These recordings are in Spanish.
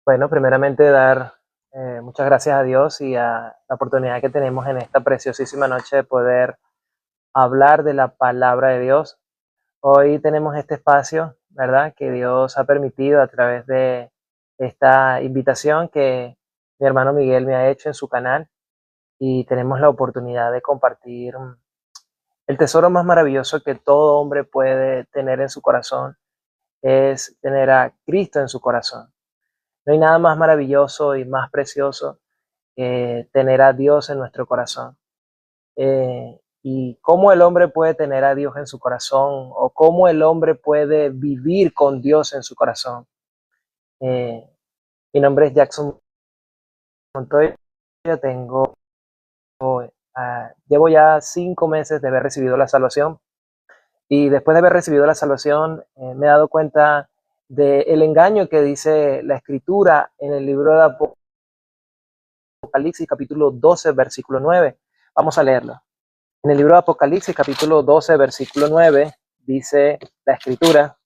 Bueno, primeramente dar muchas gracias a Dios y a la oportunidad que tenemos en esta preciosísima noche de poder hablar de la palabra de Dios. Hoy tenemos este espacio, ¿verdad? Que Dios ha permitido a través de esta invitación que mi hermano Miguel me ha hecho en su canal y tenemos la oportunidad de compartir el tesoro más maravilloso que todo hombre puede tener en su corazón, es tener a Cristo en su corazón. No hay nada más maravilloso y más precioso que tener a Dios en nuestro corazón. Y cómo el hombre puede tener a Dios en su corazón o cómo el hombre puede vivir con Dios en su corazón. Eh, Mi nombre es Jackson Montoya, tengo, llevo ya 5 meses de haber recibido la salvación y después de haber recibido la salvación me he dado cuenta del engaño que dice la Escritura en el libro de Apocalipsis capítulo 12, versículo 9. Vamos a leerlo. En el libro de Apocalipsis capítulo 12, versículo 9, dice la Escritura: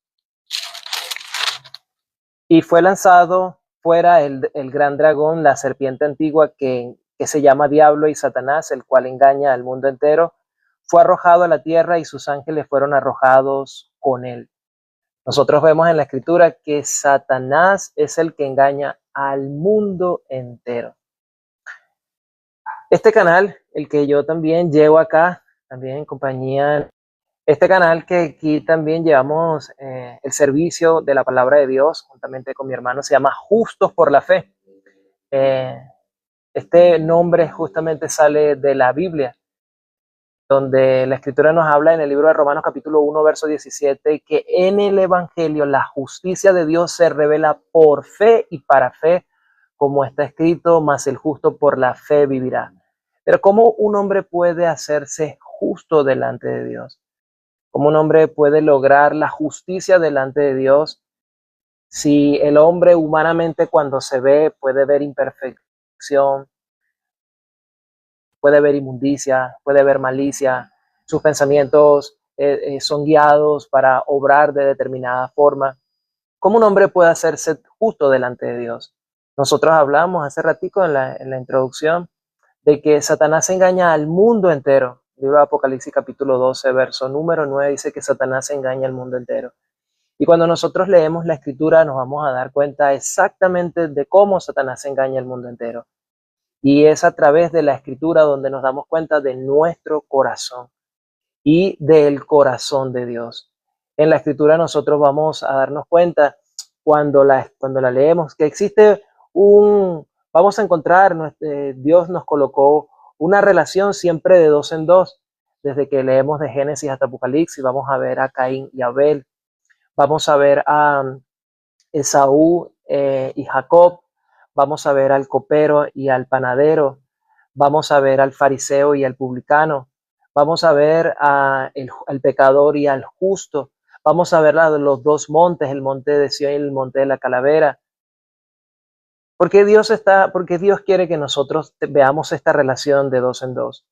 y fue lanzado fuera el gran dragón, la serpiente antigua que se llama Diablo y Satanás, el cual engaña al mundo entero. Fue arrojado a la tierra y sus ángeles fueron arrojados con él. Nosotros vemos en la Escritura que Satanás es el que engaña al mundo entero. Este canal, el que yo también llevo acá, también en compañía, este canal que aquí también llevamos el servicio de la palabra de Dios, juntamente con mi hermano, se llama Justos por la Fe. Este nombre justamente sale de la Biblia, donde la Escritura nos habla en el libro de Romanos capítulo 1, verso 17, que en el Evangelio la justicia de Dios se revela por fe y para fe, como está escrito, mas el justo por la fe vivirá. Pero ¿cómo un hombre puede hacerse justo delante de Dios? ¿Cómo un hombre puede lograr la justicia delante de Dios si el hombre humanamente cuando se ve puede ver imperfección, puede ver inmundicia, puede ver malicia, sus pensamientos son guiados para obrar de determinada forma? ¿Cómo un hombre puede hacerse justo delante de Dios? Nosotros hablamos hace ratico en la introducción de que Satanás engaña al mundo entero. El libro de Apocalipsis capítulo 12, verso número 9 dice que Satanás engaña al mundo entero. Y cuando nosotros leemos la Escritura nos vamos a dar cuenta exactamente de cómo Satanás engaña al mundo entero. Y es a través de la Escritura donde nos damos cuenta de nuestro corazón y del corazón de Dios. En la Escritura nosotros vamos a darnos cuenta cuando la leemos que existe vamos a encontrar, Dios nos colocó una relación siempre de dos en dos. Desde que leemos de Génesis hasta Apocalipsis vamos a ver a Caín y Abel, vamos a ver a Esaú y Jacob, vamos a ver al copero y al panadero, vamos a ver al fariseo y al publicano, vamos a ver al pecador y al justo, vamos a ver los dos montes, el monte de Sión y el monte de la calavera. Porque Dios quiere que nosotros veamos esta relación de dos en dos.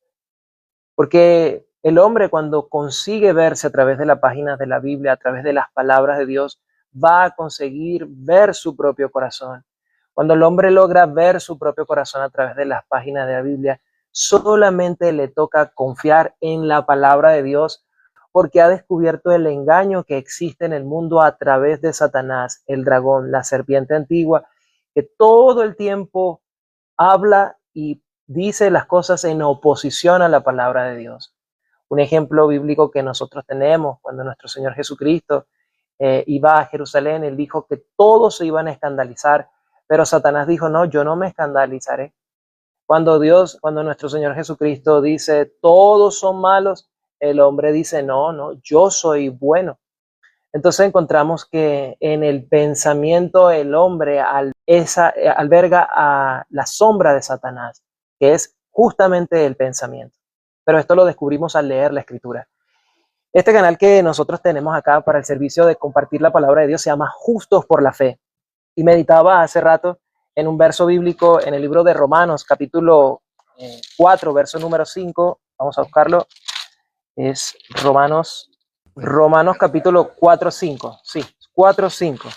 Porque el hombre cuando consigue verse a través de las páginas de la Biblia, a través de las palabras de Dios, va a conseguir ver su propio corazón. Cuando el hombre logra ver su propio corazón a través de las páginas de la Biblia, solamente le toca confiar en la palabra de Dios, porque ha descubierto el engaño que existe en el mundo a través de Satanás, el dragón, la serpiente antigua, que todo el tiempo habla y dice las cosas en oposición a la palabra de Dios. Un ejemplo bíblico que nosotros tenemos cuando nuestro Señor Jesucristo iba a Jerusalén, él dijo que todos se iban a escandalizar, pero Satanás dijo, no, yo no me escandalizaré. Cuando nuestro Señor Jesucristo dice, todos son malos, el hombre dice, no, yo soy bueno. Entonces encontramos que en el pensamiento el hombre alberga a la sombra de Satanás, que es justamente el pensamiento. Pero esto lo descubrimos al leer la Escritura. Este canal que nosotros tenemos acá para el servicio de compartir la palabra de Dios se llama Justos por la Fe. Y meditaba hace rato en un verso bíblico en el libro de Romanos, capítulo 4, verso número 5. Vamos a buscarlo. Es Romanos capítulo 4, 5. Sí, 4, 5.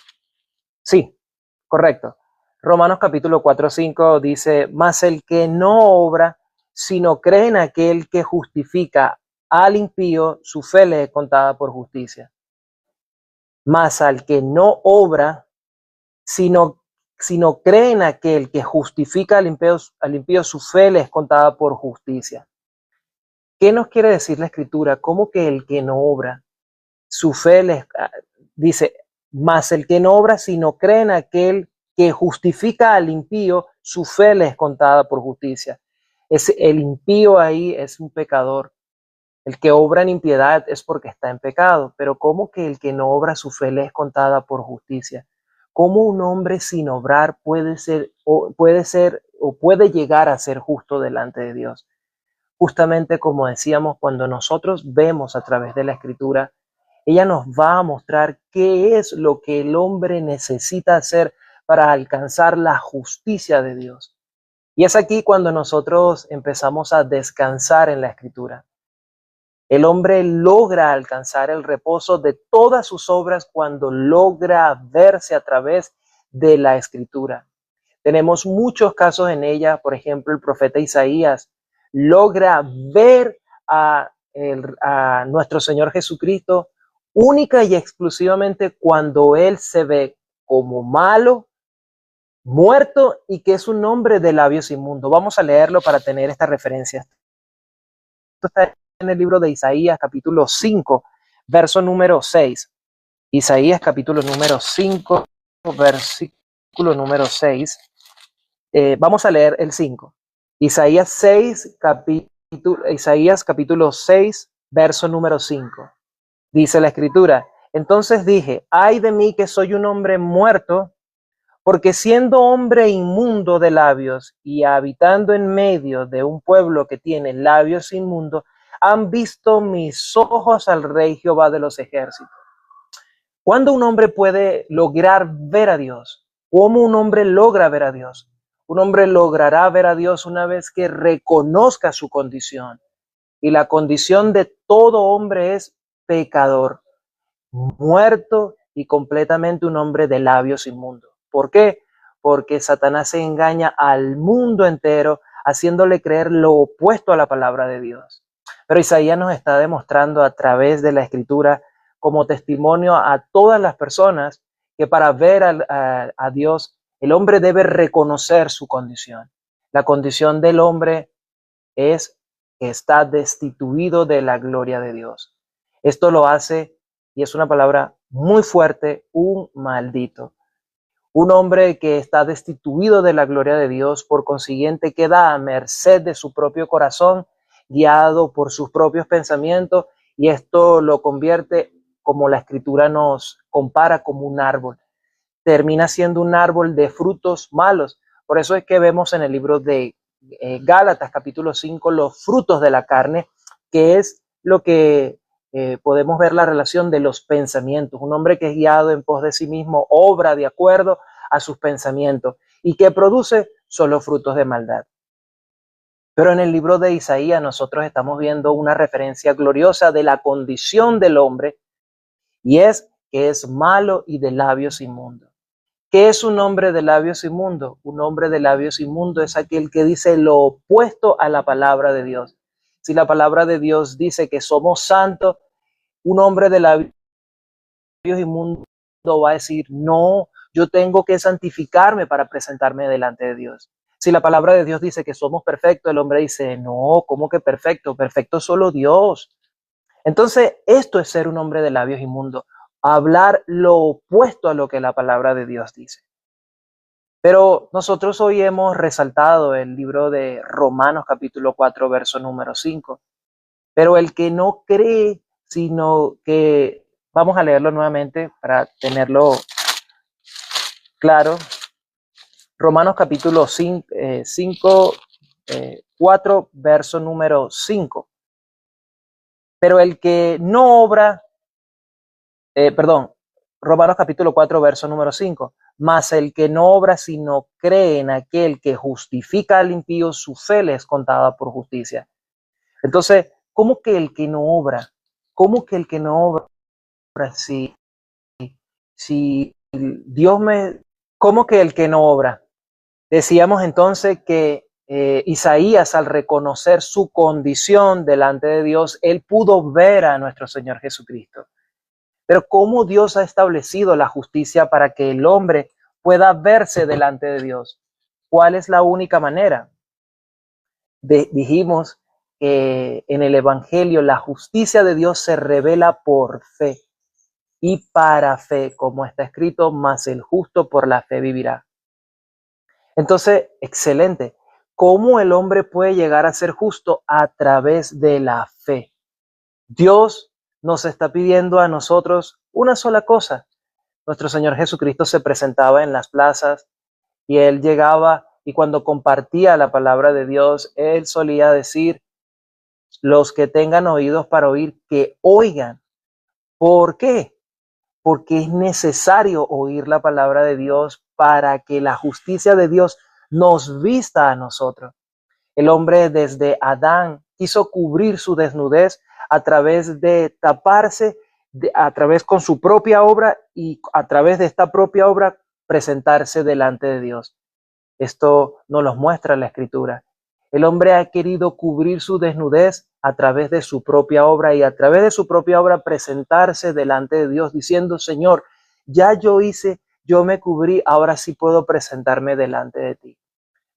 Sí, correcto. Romanos capítulo 4:5 dice, mas el que no obra, sino cree en aquel que justifica al impío, su fe le es contada por justicia. Mas al que no obra, sino cree en aquel que justifica al impío, su fe le es contada por justicia. ¿Qué nos quiere decir la Escritura? ¿Cómo que el que no obra, su fe les dice, mas el que no obra, sino cree en aquel que justifica al impío, su fe le es contada por justicia? El impío ahí es un pecador. El que obra en impiedad es porque está en pecado, pero ¿cómo que el que no obra, su fe le es contada por justicia? ¿Cómo un hombre sin obrar puede puede llegar a ser justo delante de Dios? Justamente como decíamos, cuando nosotros vemos a través de la Escritura, ella nos va a mostrar qué es lo que el hombre necesita hacer para alcanzar la justicia de Dios. Y es aquí cuando nosotros empezamos a descansar en la Escritura. El hombre logra alcanzar el reposo de todas sus obras cuando logra verse a través de la Escritura. Tenemos muchos casos en ella, por ejemplo, el profeta Isaías logra ver a nuestro Señor Jesucristo única y exclusivamente cuando Él se ve como malo, muerto y que es un hombre de labios inmundos. Vamos a leerlo para tener esta referencia. Esto está en el libro de Isaías, capítulo 5, verso número 6. Isaías, capítulo número 5, versículo número 6. Vamos a leer el 5. Isaías capítulo 6, verso número 5. Dice la Escritura, entonces dije, ay de mí que soy un hombre muerto, porque siendo hombre inmundo de labios y habitando en medio de un pueblo que tiene labios inmundos, han visto mis ojos al Rey Jehová de los ejércitos. ¿Cuándo un hombre puede lograr ver a Dios? ¿Cómo un hombre logra ver a Dios? Un hombre logrará ver a Dios una vez que reconozca su condición. Y la condición de todo hombre es pecador, muerto y completamente un hombre de labios inmundos. ¿Por qué? Porque Satanás se engaña al mundo entero haciéndole creer lo opuesto a la palabra de Dios. Pero Isaías nos está demostrando a través de la Escritura como testimonio a todas las personas que para ver a Dios el hombre debe reconocer su condición. La condición del hombre es que está destituido de la gloria de Dios. Esto lo hace, y es una palabra muy fuerte, un maldito. Un hombre que está destituido de la gloria de Dios, por consiguiente queda a merced de su propio corazón, guiado por sus propios pensamientos, y esto lo convierte, como la Escritura nos compara, como un árbol. Termina siendo un árbol de frutos malos. Por eso es que vemos en el libro de Gálatas capítulo 5 los frutos de la carne, que es lo que podemos ver la relación de los pensamientos. Un hombre que es guiado en pos de sí mismo obra de acuerdo a sus pensamientos y que produce solo frutos de maldad. Pero en el libro de Isaías nosotros estamos viendo una referencia gloriosa de la condición del hombre, y es que es malo y de labios inmundos. ¿Qué es un hombre de labios inmundos? Un hombre de labios inmundos es aquel que dice lo opuesto a la palabra de Dios. Si la palabra de Dios dice que somos santos, un hombre de labios inmundos va a decir, no, yo tengo que santificarme para presentarme delante de Dios. Si la palabra de Dios dice que somos perfectos, el hombre dice, no, ¿cómo que perfecto? Perfecto solo Dios. Entonces, esto es ser un hombre de labios inmundos, hablar lo opuesto a lo que la palabra de Dios dice. Pero nosotros hoy hemos resaltado el libro de Romanos capítulo 4, verso número 5. Pero el que no cree, sino que, vamos a leerlo nuevamente para tenerlo claro. Romanos capítulo 4, verso número 5. Pero el que no obra, Romanos capítulo 4, verso número 5. Mas el que no obra, sino cree en aquel que justifica al impío, su fe le es contada por justicia. Entonces, ¿cómo que el que no obra? ¿Cómo que el que no obra? Si Dios me... ¿Cómo que el que no obra? Decíamos entonces que Isaías, al reconocer su condición delante de Dios, él pudo ver a nuestro Señor Jesucristo. Pero ¿cómo Dios ha establecido la justicia para que el hombre pueda verse delante de Dios? ¿Cuál es la única manera? Dijimos que en el Evangelio la justicia de Dios se revela por fe y para fe, como está escrito, mas el justo por la fe vivirá. Entonces, excelente. ¿Cómo el hombre puede llegar a ser justo? A través de la fe. Dios nos está pidiendo a nosotros una sola cosa. Nuestro Señor Jesucristo se presentaba en las plazas y él llegaba y cuando compartía la palabra de Dios, él solía decir, los que tengan oídos para oír, que oigan. ¿Por qué? Porque es necesario oír la palabra de Dios para que la justicia de Dios nos vista a nosotros. El hombre desde Adán quiso cubrir su desnudez a través de taparse, a través con su propia obra y a través de esta propia obra presentarse delante de Dios. Esto nos lo muestra la Escritura. El hombre ha querido cubrir su desnudez a través de su propia obra y a través de su propia obra presentarse delante de Dios diciendo, Señor, ya yo hice, yo me cubrí, ahora sí puedo presentarme delante de ti.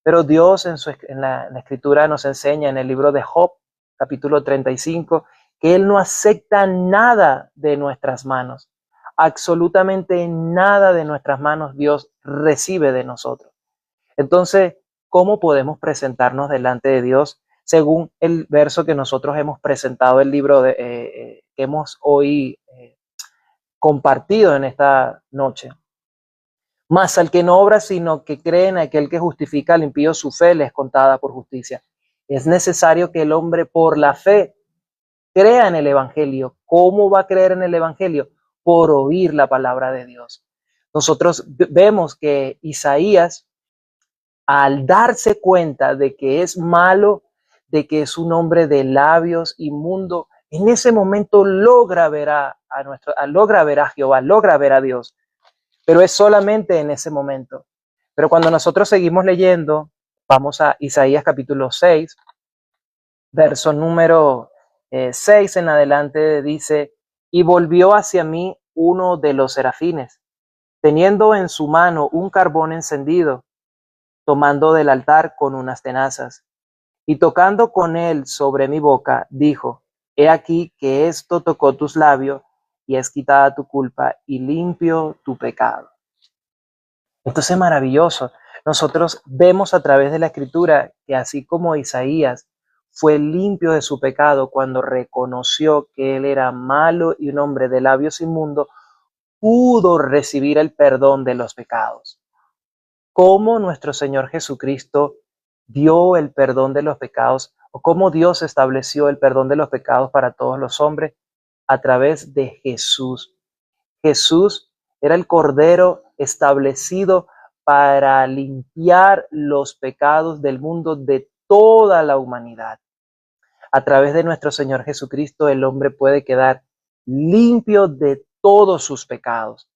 Pero Dios en la Escritura nos enseña en el libro de Job, capítulo 35, que Él no acepta nada de nuestras manos. Absolutamente nada de nuestras manos Dios recibe de nosotros. Entonces, ¿cómo podemos presentarnos delante de Dios? Según el verso que nosotros hemos presentado, el libro que hemos hoy compartido en esta noche. Mas al que no obra, sino que cree en aquel que justifica al impío, su fe le es contada por justicia. Es necesario que el hombre por la fe crea en el Evangelio. ¿Cómo va a creer en el Evangelio? Por oír la palabra de Dios. Nosotros vemos que Isaías, al darse cuenta de que es malo, de que es un hombre de labios inmundo, en ese momento logra ver a Jehová, logra ver a Dios. Pero es solamente en ese momento. Pero cuando nosotros seguimos leyendo, vamos a Isaías capítulo 6, verso número 6 en adelante, dice, y volvió hacia mí uno de los serafines, teniendo en su mano un carbón encendido, tomando del altar con unas tenazas, y tocando con él sobre mi boca, dijo, he aquí que esto tocó tus labios, y es quitada tu culpa, y limpio tu pecado. Entonces es maravilloso. Nosotros vemos a través de la Escritura que así como Isaías fue limpio de su pecado cuando reconoció que él era malo y un hombre de labios inmundos, pudo recibir el perdón de los pecados. Cómo nuestro Señor Jesucristo dio el perdón de los pecados, o cómo Dios estableció el perdón de los pecados para todos los hombres a través de Jesús. Jesús era el Cordero establecido para limpiar los pecados del mundo de toda la humanidad. A través de nuestro Señor Jesucristo, el hombre puede quedar limpio de todos sus pecados.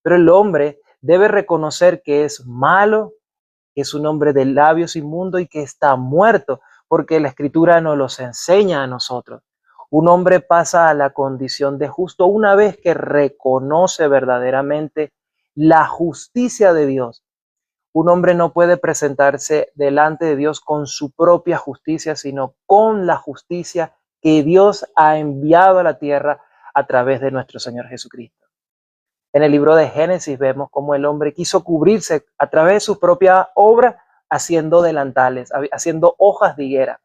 Pero el hombre debe reconocer que es malo, que es un hombre de labios inmundos y que está muerto, porque la Escritura nos los enseña a nosotros. Un hombre pasa a la condición de justo una vez que reconoce verdaderamente la justicia de Dios. Un hombre no puede presentarse delante de Dios con su propia justicia, sino con la justicia que Dios ha enviado a la tierra a través de nuestro Señor Jesucristo. En el libro de Génesis vemos cómo el hombre quiso cubrirse a través de su propia obra haciendo delantales, haciendo hojas de higuera.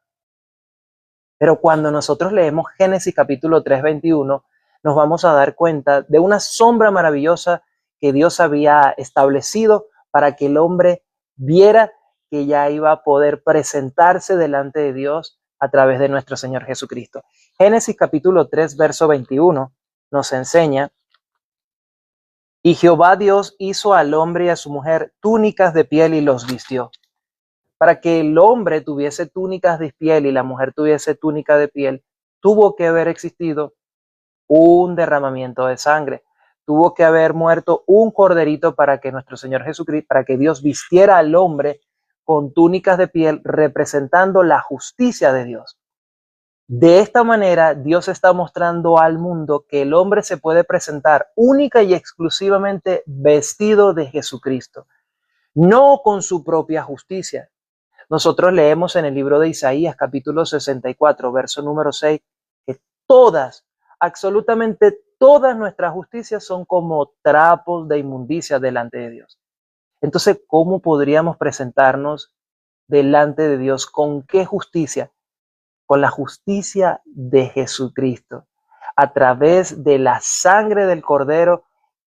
Pero cuando nosotros leemos Génesis capítulo 3, 21, nos vamos a dar cuenta de una sombra maravillosa que Dios había establecido para que el hombre viera que ya iba a poder presentarse delante de Dios a través de nuestro Señor Jesucristo. Génesis capítulo 3, verso 21 nos enseña, y Jehová Dios hizo al hombre y a su mujer túnicas de piel y los vistió. Para que el hombre tuviese túnicas de piel y la mujer tuviese túnica de piel, tuvo que haber existido un derramamiento de sangre. Tuvo que haber muerto un corderito para que nuestro Señor Jesucristo, para que Dios vistiera al hombre con túnicas de piel representando la justicia de Dios. De esta manera, Dios está mostrando al mundo que el hombre se puede presentar única y exclusivamente vestido de Jesucristo, no con su propia justicia. Nosotros leemos en el libro de Isaías, capítulo 64, verso número 6, que todas, absolutamente todas nuestras justicias son como trapos de inmundicia delante de Dios. Entonces, ¿cómo podríamos presentarnos delante de Dios? ¿Con qué justicia? Con la justicia de Jesucristo, a través de la sangre del Cordero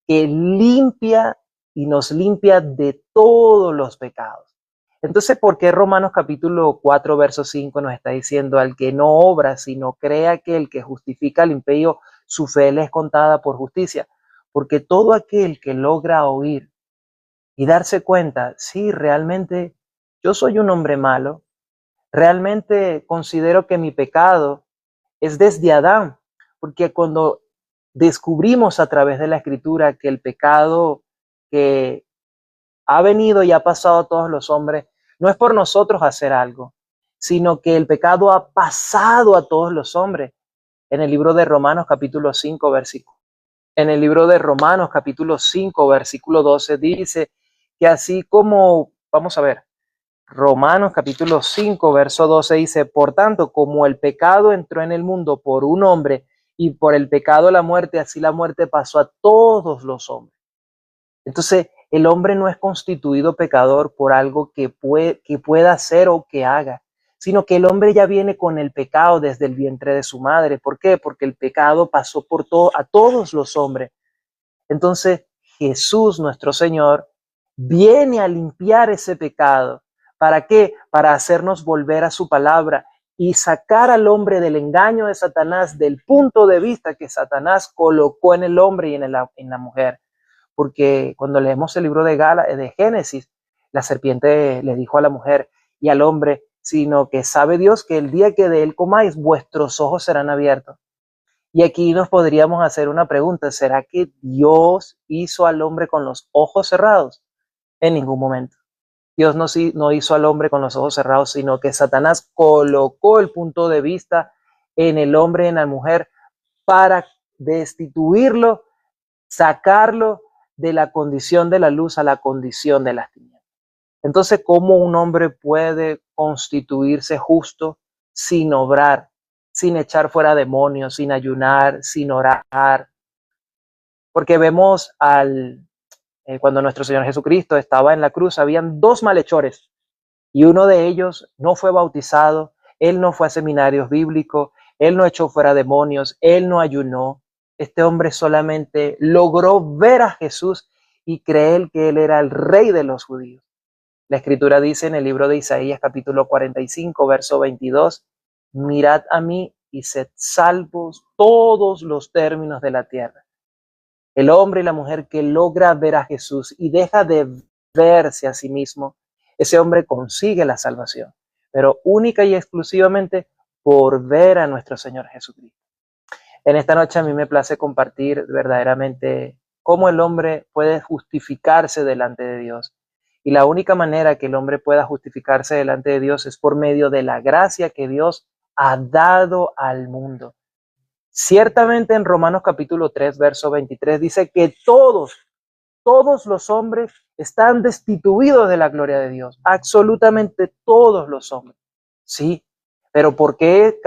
que limpia y nos limpia de todos los pecados. Entonces, ¿por qué Romanos capítulo 4, verso 5 nos está diciendo al que no obra, sino cree aquel que justifica al impío, su fe le es contada por justicia? Porque todo aquel que logra oír y darse cuenta, sí, realmente yo soy un hombre malo, realmente considero que mi pecado es desde Adán, porque cuando descubrimos a través de la Escritura que el pecado que ha venido y ha pasado a todos los hombres, no es por nosotros hacer algo, sino que el pecado ha pasado a todos los hombres. En el libro de Romanos capítulo 5, versículo 12 dice que así como, vamos a ver, Romanos capítulo 5, verso 12 dice, por tanto, como el pecado entró en el mundo por un hombre y por el pecado la muerte, así la muerte pasó a todos los hombres. Entonces, el hombre no es constituido pecador por algo que pueda hacer o que haga, sino que el hombre ya viene con el pecado desde el vientre de su madre. ¿Por qué? Porque el pecado pasó a todos los hombres. Entonces, Jesús, nuestro Señor, viene a limpiar ese pecado. ¿Para qué? Para hacernos volver a su palabra y sacar al hombre del engaño de Satanás, del punto de vista que Satanás colocó en el hombre y en la mujer. Porque cuando leemos el libro de Génesis, la serpiente le dijo a la mujer y al hombre, sino que sabe Dios que el día que de él comáis, vuestros ojos serán abiertos. Y aquí nos podríamos hacer una pregunta, ¿será que Dios hizo al hombre con los ojos cerrados? En ningún momento. Dios no hizo al hombre con los ojos cerrados, sino que Satanás colocó el punto de vista en el hombre y en la mujer para destituirlo, sacarlo de la condición de la luz a la condición de las tinieblas. Entonces, ¿cómo un hombre puede constituirse justo sin obrar, sin echar fuera demonios, sin ayunar, sin orar? Porque vemos cuando nuestro Señor Jesucristo estaba en la cruz, habían dos malhechores y uno de ellos no fue bautizado, él no fue a seminarios bíblicos, él no echó fuera demonios, él no ayunó. Este hombre solamente logró ver a Jesús y creer que él era el rey de los judíos. La Escritura dice en el libro de Isaías capítulo 45, verso 22, mirad a mí y sed salvos todos los términos de la tierra. El hombre y la mujer que logra ver a Jesús y deja de verse a sí mismo, ese hombre consigue la salvación, pero única y exclusivamente por ver a nuestro Señor Jesucristo. En esta noche a mí me place compartir verdaderamente cómo el hombre puede justificarse delante de Dios. Y la única manera que el hombre pueda justificarse delante de Dios es por medio de la gracia que Dios ha dado al mundo. Ciertamente en Romanos capítulo 3, verso 23 dice que todos los hombres están destituidos de la gloria de Dios. Absolutamente todos los hombres. Sí, pero ¿por qué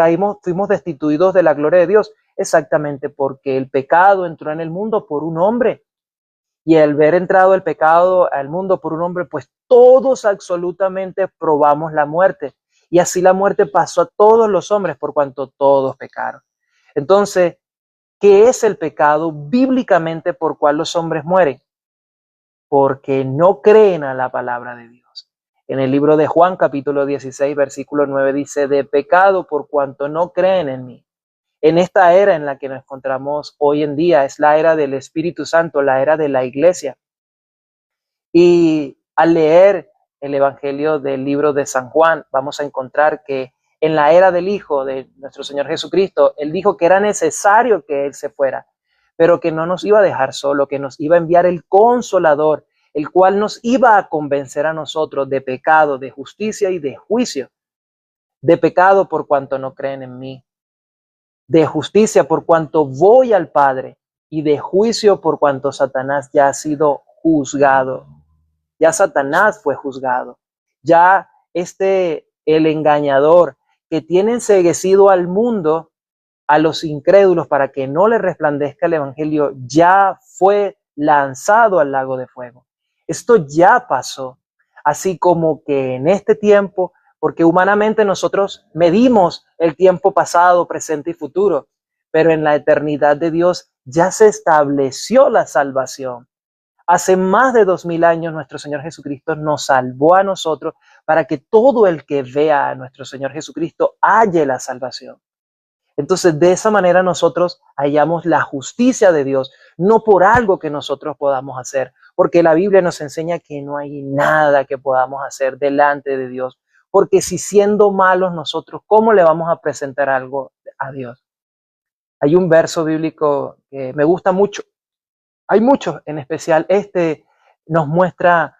fuimos destituidos de la gloria de Dios? Exactamente porque el pecado entró en el mundo por un hombre. Y al ver entrado el pecado al mundo por un hombre, pues todos absolutamente probamos la muerte. Y así la muerte pasó a todos los hombres por cuanto todos pecaron. Entonces, ¿qué es el pecado bíblicamente por cual los hombres mueren? Porque no creen a la palabra de Dios. En el libro de Juan, capítulo 16, versículo 9, dice, de pecado por cuanto no creen en mí. En esta era en la que nos encontramos hoy en día, es la era del Espíritu Santo, la era de la iglesia. Y al leer el Evangelio del libro de San Juan, vamos a encontrar que en la era del Hijo de nuestro Señor Jesucristo, Él dijo que era necesario que Él se fuera, pero que no nos iba a dejar solo, que nos iba a enviar el Consolador, el cual nos iba a convencer a nosotros de pecado, de justicia y de juicio. De pecado por cuanto no creen en mí, de justicia por cuanto voy al Padre, y de juicio por cuanto Satanás ya ha sido juzgado. Ya Satanás fue juzgado. Ya el engañador que tiene enceguecido al mundo, a los incrédulos, para que no le resplandezca el evangelio, ya fue lanzado al lago de fuego. Esto ya pasó. Así como que en este tiempo, porque humanamente nosotros medimos el tiempo pasado, presente y futuro, pero en la eternidad de Dios ya se estableció la salvación. Hace más de 2000 años nuestro Señor Jesucristo nos salvó a nosotros para que todo el que vea a nuestro Señor Jesucristo halle la salvación. Entonces, de esa manera nosotros hallamos la justicia de Dios, no por algo que nosotros podamos hacer, porque la Biblia nos enseña que no hay nada que podamos hacer delante de Dios, porque si siendo malos nosotros, ¿cómo le vamos a presentar algo a Dios? Hay un verso bíblico que me gusta mucho, hay muchos, en especial este nos muestra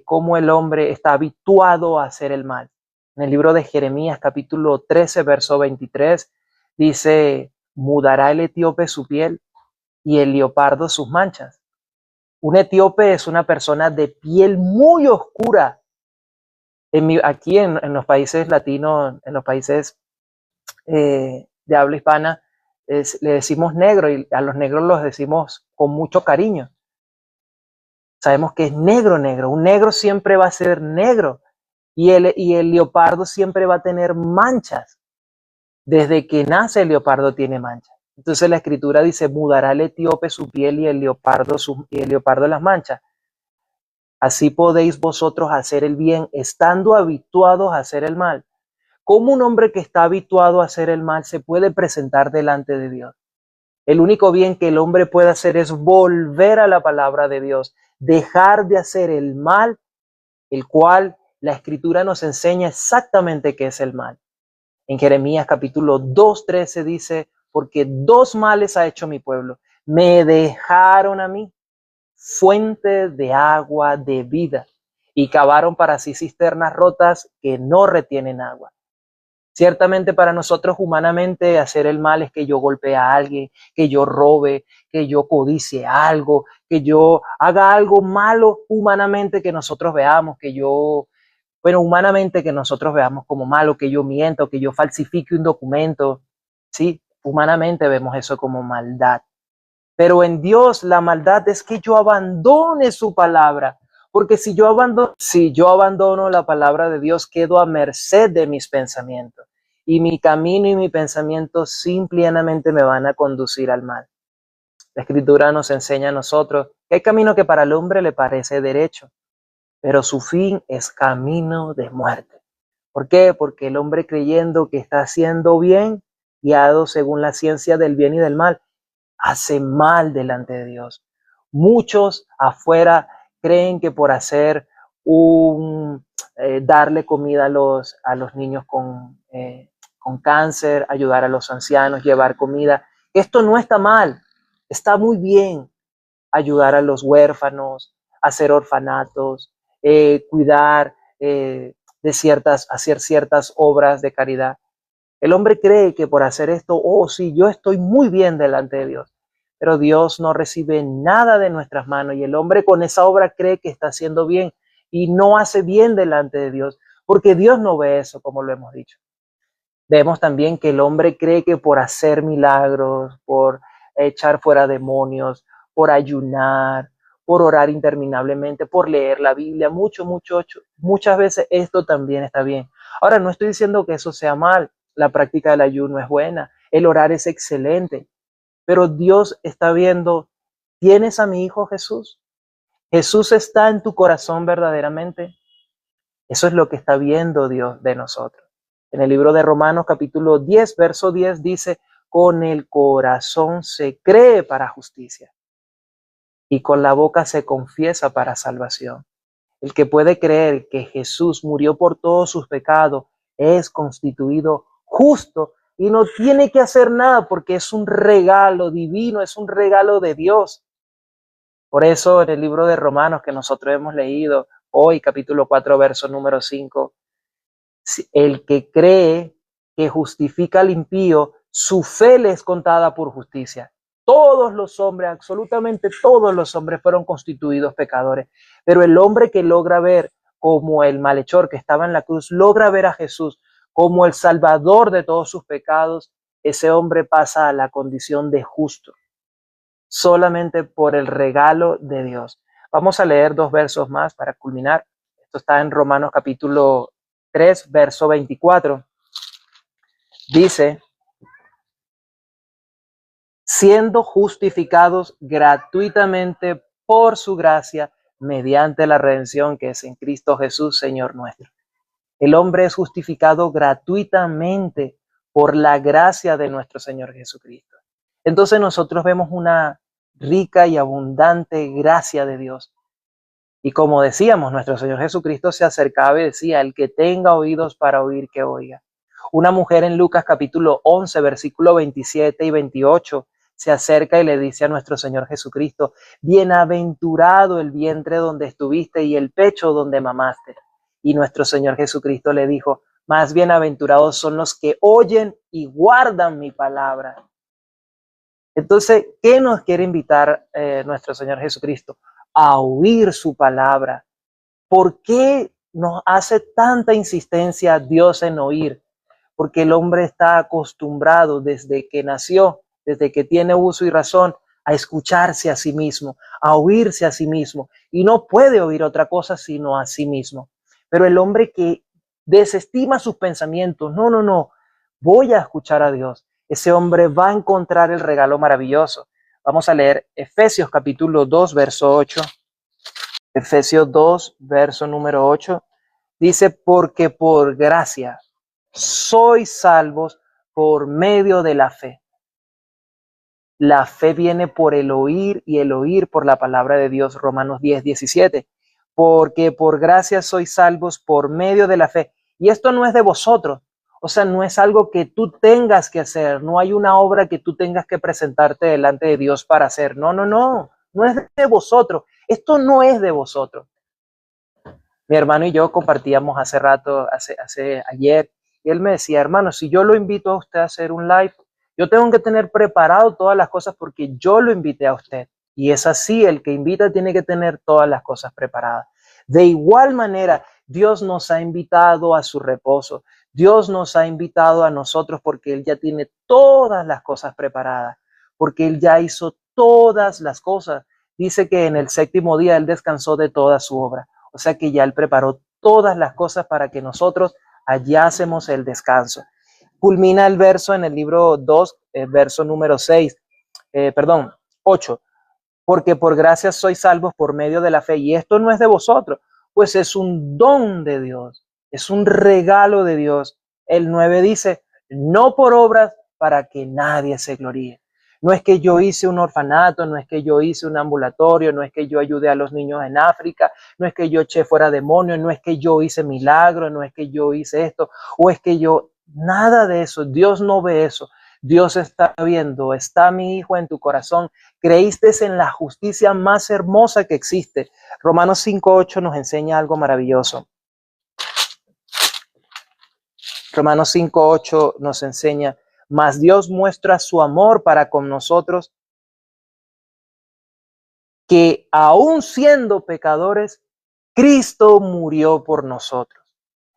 cómo el hombre está habituado a hacer el mal. En el libro de Jeremías, capítulo 13, verso 23, dice: mudará el etíope su piel y el leopardo sus manchas. Un etíope es una persona de piel muy oscura. Aquí en los países latinos, en los países de habla hispana, le decimos negro, y a los negros los decimos con mucho cariño. Sabemos que es negro, negro. Un negro siempre va a ser negro, y el leopardo siempre va a tener manchas. Desde que nace el leopardo tiene manchas. Entonces la escritura dice: mudará el etíope su piel y el leopardo las manchas. Así podéis vosotros hacer el bien, estando habituados a hacer el mal. ¿Cómo un hombre que está habituado a hacer el mal se puede presentar delante de Dios? El único bien que el hombre puede hacer es volver a la palabra de Dios, dejar de hacer el mal, el cual la escritura nos enseña exactamente qué es el mal. En Jeremías capítulo 2:13 dice: porque dos males ha hecho mi pueblo. Me dejaron a mí, fuente de agua de vida, y cavaron para sí cisternas rotas que no retienen agua. Ciertamente para nosotros humanamente hacer el mal es que yo golpee a alguien, que yo robe, que yo codicie algo, que yo haga algo malo humanamente que nosotros veamos, humanamente que nosotros veamos como malo, que yo miento, que yo falsifique un documento. Sí, humanamente vemos eso como maldad. Pero en Dios la maldad es que yo abandone su palabra. Porque si yo abandono la palabra de Dios, quedo a merced de mis pensamientos. Y mi camino y mi pensamiento simplemente me van a conducir al mal. La escritura nos enseña a nosotros que hay camino que para el hombre le parece derecho, pero su fin es camino de muerte. ¿Por qué? Porque el hombre, creyendo que está haciendo bien, guiado según la ciencia del bien y del mal, hace mal delante de Dios. Muchos afuera creen que por hacer darle comida a los niños con cáncer, ayudar a los ancianos, llevar comida, esto no está mal, está muy bien. Ayudar a los huérfanos, hacer orfanatos, cuidar hacer ciertas obras de caridad. El hombre cree que por hacer esto, sí, yo estoy muy bien delante de Dios, pero Dios no recibe nada de nuestras manos, y el hombre con esa obra cree que está haciendo bien y no hace bien delante de Dios, porque Dios no ve eso, como lo hemos dicho. Vemos también que el hombre cree que por hacer milagros, por echar fuera demonios, por ayunar, por orar interminablemente, por leer la Biblia, muchas veces esto también está bien. Ahora, no estoy diciendo que eso sea mal. La práctica del ayuno es buena, el orar es excelente, pero Dios está viendo: ¿tienes a mi hijo Jesús? ¿Jesús está en tu corazón verdaderamente? Eso es lo que está viendo Dios de nosotros. En el libro de Romanos capítulo 10, verso 10 dice: con el corazón se cree para justicia y con la boca se confiesa para salvación. El que puede creer que Jesús murió por todos sus pecados es constituido justo y no tiene que hacer nada, porque es un regalo divino, es un regalo de Dios. Por eso en el libro de Romanos que nosotros hemos leído hoy, capítulo 4, verso número 5, el que cree que justifica al impío, su fe le es contada por justicia. Todos los hombres, absolutamente todos los hombres fueron constituidos pecadores, pero el hombre que logra ver como el malhechor que estaba en la cruz, logra ver a Jesús como el salvador de todos sus pecados, ese hombre pasa a la condición de justo, solamente por el regalo de Dios. Vamos a leer 2 versos más para culminar. Esto está en Romanos capítulo 3, verso 24. Dice, siendo justificados gratuitamente por su gracia, mediante la redención que es en Cristo Jesús, Señor nuestro. El hombre es justificado gratuitamente por la gracia de nuestro Señor Jesucristo. Entonces nosotros vemos una rica y abundante gracia de Dios. Y como decíamos, nuestro Señor Jesucristo se acercaba y decía, el que tenga oídos para oír, que oiga. Una mujer en Lucas capítulo 11, versículo 27 y 28, se acerca y le dice a nuestro Señor Jesucristo, bienaventurado el vientre donde estuviste y el pecho donde mamaste. Y nuestro Señor Jesucristo le dijo, más bienaventurados son los que oyen y guardan mi palabra. Entonces, ¿qué nos quiere invitar nuestro Señor Jesucristo? A oír su palabra. ¿Por qué nos hace tanta insistencia Dios en oír? Porque el hombre está acostumbrado desde que nació, desde que tiene uso y razón, a escucharse a sí mismo, a oírse a sí mismo, y no puede oír otra cosa sino a sí mismo. Pero el hombre que desestima sus pensamientos, no, voy a escuchar a Dios, ese hombre va a encontrar el regalo maravilloso. Vamos a leer Efesios capítulo 2, verso 8. Efesios 2, verso número 8. Dice, porque por gracia sois salvos por medio de la fe. La fe viene por el oír y el oír por la palabra de Dios, Romanos 10, 17. Porque por gracia sois salvos por medio de la fe. Y esto no es de vosotros, o sea, no es algo que tú tengas que hacer, no hay una obra que tú tengas que presentarte delante de Dios para hacer. No es de vosotros, esto no es de vosotros. Mi hermano y yo compartíamos hace rato, ayer, y él me decía, hermano, si yo lo invito a usted a hacer un live, yo tengo que tener preparado todas las cosas porque yo lo invité a usted. Y es así, el que invita tiene que tener todas las cosas preparadas. De igual manera, Dios nos ha invitado a su reposo. Dios nos ha invitado a nosotros porque Él ya tiene todas las cosas preparadas, porque Él ya hizo todas las cosas. Dice que en el 7º día Él descansó de toda su obra. O sea que ya Él preparó todas las cosas para que nosotros hallásemos el descanso. Culmina el verso en el libro 2, verso número 8. Porque por gracia sois salvos por medio de la fe. Y esto no es de vosotros, pues es un don de Dios, es un regalo de Dios. El 9 dice, no por obras para que nadie se gloríe. No es que yo hice un orfanato, no es que yo hice un ambulatorio, no es que yo ayudé a los niños en África, no es que yo eché fuera demonios, no es que yo hice milagros, no es que yo hice esto, o es que yo, nada de eso. Dios no ve eso. Dios está viendo, está mi hijo en tu corazón, creíste en la justicia más hermosa que existe. Romanos 5:8 nos enseña algo maravilloso. Romanos 5:8 nos enseña, mas Dios muestra su amor para con nosotros, que aún siendo pecadores, Cristo murió por nosotros.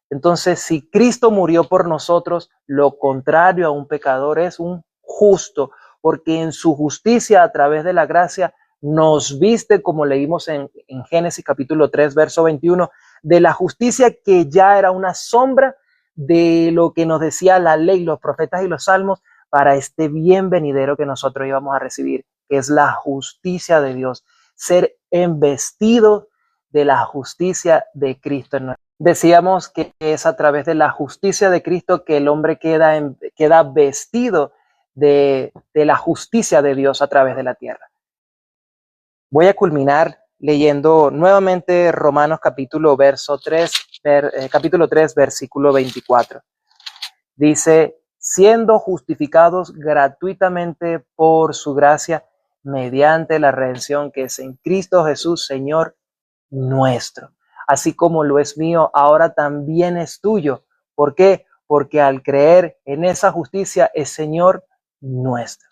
Entonces, si Cristo murió por nosotros, lo contrario a un pecador es un justo, porque en su justicia, a través de la gracia, nos viste, como leímos en Génesis capítulo 3, verso 21, de la justicia que ya era una sombra de lo que nos decía la ley, los profetas y los salmos, para este bien venidero que nosotros íbamos a recibir, que es la justicia de Dios, ser embestido de la justicia de Cristo en nosotros. Decíamos que es a través de la justicia de Cristo que el hombre queda vestido de la justicia de Dios a través de la tierra. Voy a culminar leyendo nuevamente Romanos capítulo 3, versículo 24. Dice, siendo justificados gratuitamente por su gracia mediante la redención que es en Cristo Jesús, Señor nuestro. Así como lo es mío, ahora también es tuyo. ¿Por qué? Porque al creer en esa justicia es Señor nuestro.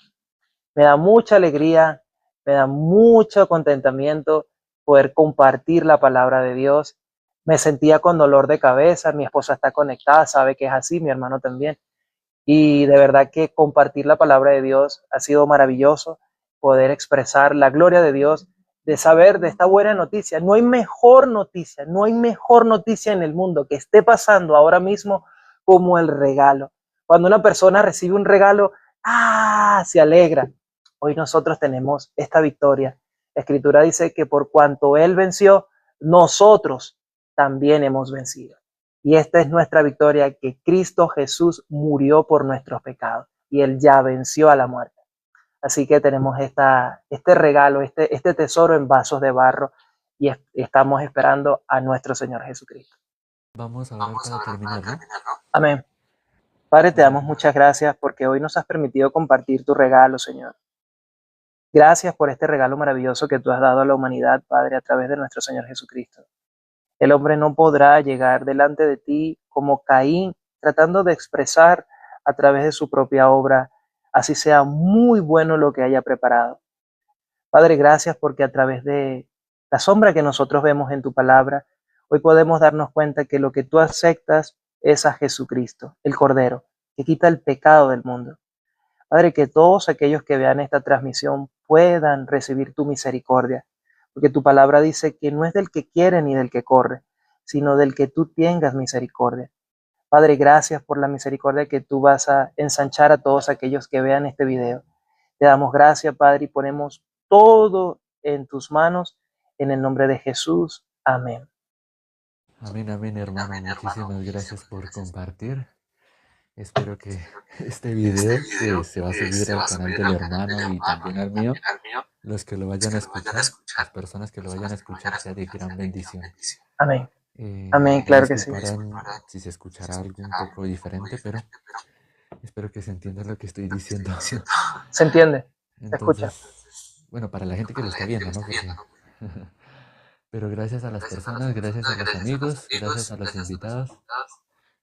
Me da mucha alegría, me da mucho contentamiento poder compartir la palabra de Dios. Me sentía con dolor de cabeza, mi esposa está conectada, sabe que es así, mi hermano también. Y de verdad que compartir la palabra de Dios ha sido maravilloso, poder expresar la gloria de Dios, de saber de esta buena noticia. No hay mejor noticia, no hay mejor noticia en el mundo que esté pasando ahora mismo como el regalo. Cuando una persona recibe un regalo, se alegra. Hoy nosotros tenemos esta victoria. La Escritura dice que por cuanto Él venció, nosotros también hemos vencido. Y esta es nuestra victoria, que Cristo Jesús murió por nuestros pecados y Él ya venció a la muerte. Así que tenemos este regalo, este tesoro en vasos de barro y estamos esperando a nuestro Señor Jesucristo. Vamos a orar para terminar, ¿no? Amén. Padre, te damos Bueno, muchas gracias porque hoy nos has permitido compartir tu regalo, Señor. Gracias por este regalo maravilloso que tú has dado a la humanidad, Padre, a través de nuestro Señor Jesucristo. El hombre no podrá llegar delante de ti como Caín, tratando de expresar a través de su propia obra, así sea muy bueno lo que haya preparado. Padre, gracias porque a través de la sombra que nosotros vemos en tu palabra, hoy podemos darnos cuenta que lo que tú aceptas es a Jesucristo, el Cordero, que quita el pecado del mundo. Padre, que todos aquellos que vean esta transmisión puedan recibir tu misericordia, porque tu palabra dice que no es del que quiere ni del que corre, sino del que tú tengas misericordia. Padre, gracias por la misericordia que tú vas a ensanchar a todos aquellos que vean este video. Te damos gracias, Padre, y ponemos todo en tus manos, en el nombre de Jesús. Amén. amén, amén, hermano. Muchísimas gracias por compartir. Espero que este video que se va a subir al canal del hermano y también al mío, los que lo vayan a escuchar, las personas que lo vayan a escuchar, sea de gran bendición. Amén. Amén, Me claro que sí. disculparán si se escuchará algo un poco diferente, pero espero que se entienda lo que estoy diciendo. ¿Se entiende? ¿Se escucha? Entonces, bueno, para la gente que lo está viendo, ¿no? Porque... Pero gracias a las personas, gracias a los amigos, gracias a los invitados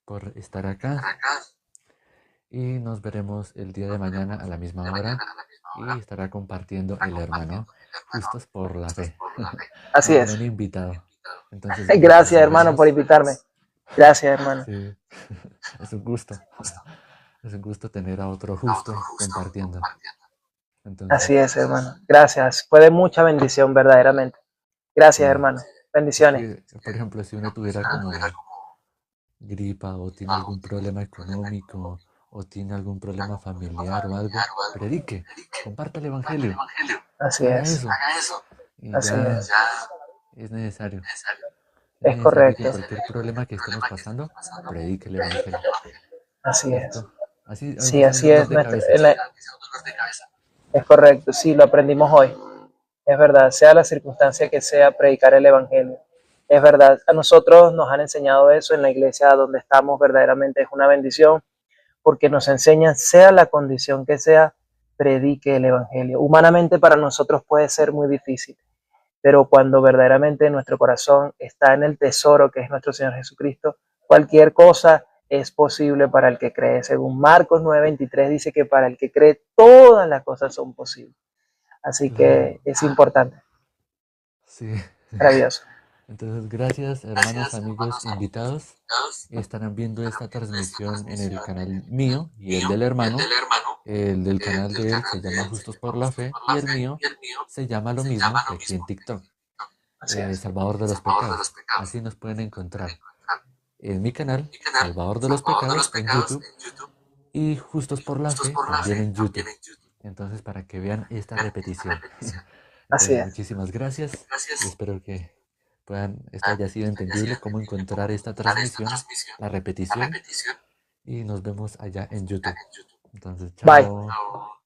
por estar acá. Y nos veremos el día de mañana a la misma hora. Y estará compartiendo el hermano Justos por la Fe. Así Un es. gran invitado. Entonces, Gracias, muchísimas hermano, por gracias. invitarme. Gracias, hermano. Sí, es un gusto. Es un gusto tener a otro justo compartiendo. Así Entonces, es, hermano. Gracias. Fue de mucha bendición, verdaderamente. Gracias, sí. hermano. Es Bendiciones. que, por ejemplo, si uno tuviera como gripa o tiene algún problema económico o tiene algún problema familiar o algo, predique, comparta el evangelio, Así haga es. eso y Así ya es. es necesario. Es Es necesario que correcto. cualquier problema que estemos pasando, predique el evangelio, Así es. ¿cierto? Así, Sí, aunque sea un así dolor es. de cabeza. Es correcto. Sí, lo aprendimos hoy. Es verdad. Sea la circunstancia que sea, predicar el evangelio. Es verdad. A nosotros nos han enseñado eso en la iglesia donde estamos. Verdaderamente es una bendición porque nos enseñan, sea la condición que sea, predique el evangelio. Humanamente para nosotros puede ser muy difícil, pero cuando verdaderamente nuestro corazón está en el tesoro que es nuestro Señor Jesucristo, cualquier cosa es posible para el que cree. Según Marcos 9:23 dice que para el que cree todas las cosas son posibles. Así Claro, que es importante. sí. Maravilloso. Entonces, gracias, hermanos, amigos, invitados. Estarán viendo esta transmisión en el canal mío y el del hermano. El del canal de él se llama Justos por la Fe y el mío se llama lo mismo que aquí en TikTok, Así es. Salvador de los Pecados. Así nos pueden encontrar en mi canal, Salvador de los Pecados, en YouTube y Justos por la Fe también en YouTube. Entonces, para que vean esta repetición. Así Entonces, es. muchísimas gracias y espero que esto haya sido entendible, cómo encontrar esta transmisión, la repetición y nos vemos allá en YouTube. Entonces, Bye. chao.